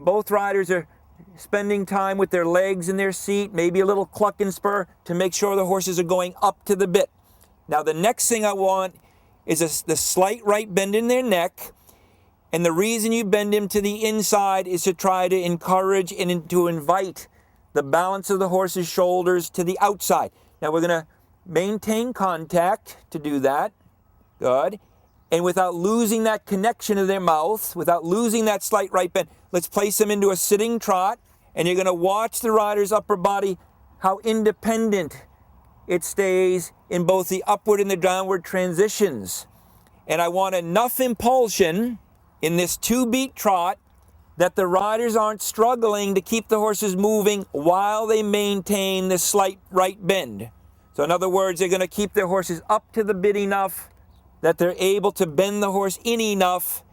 Both riders are spending time with their legs in their seat, maybe a little cluck and spur to make sure the horses are going up to the bit. Now the next thing I want is the slight right bend in their neck. And the reason you bend him to the inside is to try to encourage and to invite the balance of the horse's shoulders to the outside. Now we're going to maintain contact to do that. Good. And without losing that connection to their mouth, without losing that slight right bend, let's place them into a sitting trot. And you're going to watch the rider's upper body, how independent it stays in both the upward and the downward transitions. And I want enough impulsion in this 2-beat trot that the riders aren't struggling to keep the horses moving while they maintain this slight right bend. So in other words, they're going to keep their horses up to the bit enough that they're able to bend the horse in enough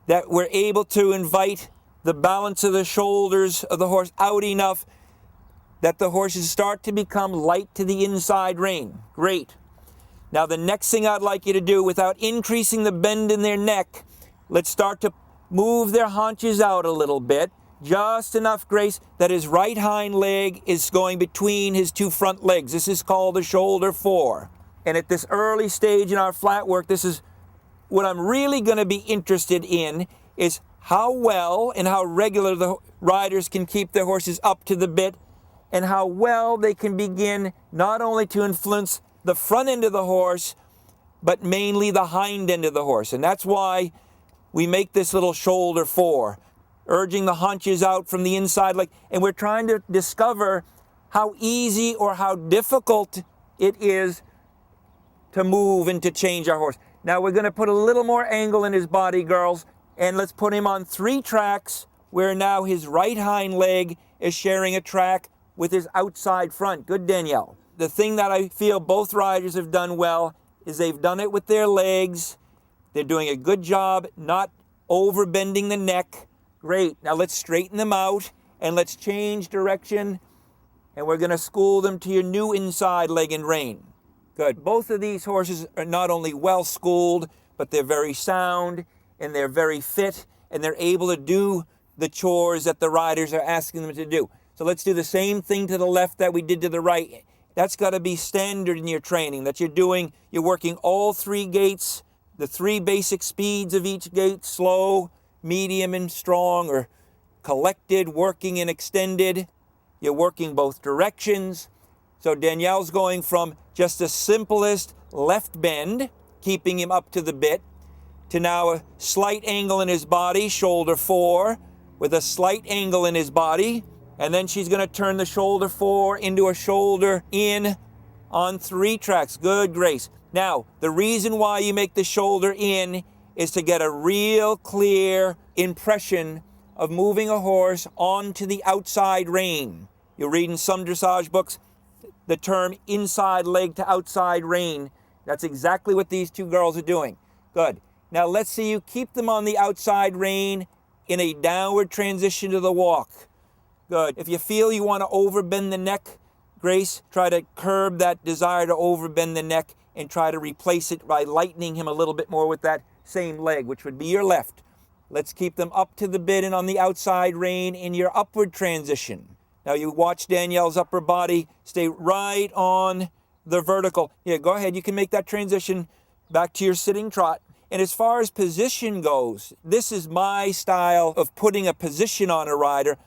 that we're able to invite the balance of the shoulders of the horse out enough that the horses start to become light to the inside rein. Great. Now the next thing I'd like you to do, without increasing the bend in their neck, let's start to move their haunches out a little bit, just enough, Grace, that his right hind leg is going between his 2 front legs. This is called the shoulder 4. And at this early stage in our flat work, this is what I'm really going to be interested in, is how well and how regular the riders can keep their horses up to the bit, and how well they can begin not only to influence the front end of the horse, but mainly the hind end of the horse. And that's why we make this little shoulder 4, urging the haunches out from the inside leg. And we're trying to discover how easy or how difficult it is to move and to change our horse. Now we're going to put a little more angle in his body, girls, and let's put him on 3 tracks where now his right hind leg is sharing a track with his outside front. Good, Danielle. The thing that I feel both riders have done well is they've done it with their legs. They're doing a good job not over bending the neck. Great. Now let's straighten them out and let's change direction. And we're going to school them to your new inside leg and rein. Good. Both of these horses are not only well schooled, but they're very sound and they're very fit and they're able to do the chores that the riders are asking them to do. So let's do the same thing to the left that we did to the right. That's got to be standard in your training, that you're working all 3 gaits, the 3 basic speeds of each gait, slow, medium, and strong, or collected, working, and extended. You're working both directions. So Danielle's going from just the simplest left bend, keeping him up to the bit, to now a slight angle in his body, shoulder 4, with a slight angle in his body. And then she's going to turn the shoulder 4 into a shoulder in on 3 tracks. Good, Grace. Now, the reason why you make the shoulder in is to get a real clear impression of moving a horse onto the outside rein. You'll read in some dressage books the term inside leg to outside rein. That's exactly what these 2 girls are doing. Good. Now let's see you keep them on the outside rein in a downward transition to the walk. Good. If you feel you want to overbend the neck, Grace, try to curb that desire to overbend the neck and try to replace it by lightening him a little bit more with that same leg, which would be your left. Let's keep them up to the bit and on the outside rein in your upward transition. Now you watch Danielle's upper body stay right on the vertical. Yeah, go ahead. You can make that transition back to your sitting trot. And as far as position goes, this is my style of putting a position on a rider.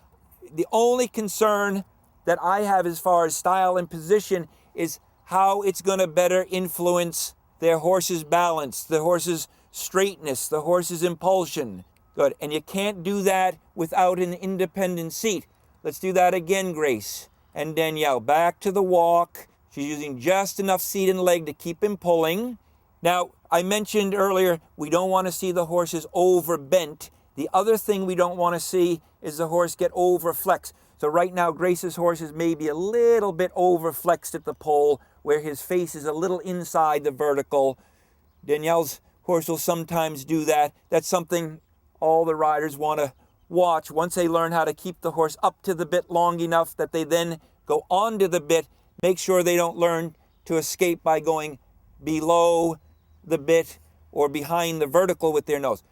The only concern that I have as far as style and position is how it's going to better influence their horse's balance, the horse's straightness, the horse's impulsion. Good. And you can't do that without an independent seat. Let's do that again, Grace. And Danielle, back to the walk. She's using just enough seat and leg to keep him pulling. Now, I mentioned earlier, we don't want to see the horses overbent. The other thing we don't want to see is the horse get overflexed. So right now, Grace's horse is maybe a little bit overflexed at the pole, where his face is a little inside the vertical. Danielle's horse will sometimes do that. That's something all the riders want to watch. Once they learn how to keep the horse up to the bit long enough that they then go onto the bit, make sure they don't learn to escape by going below the bit or behind the vertical with their nose.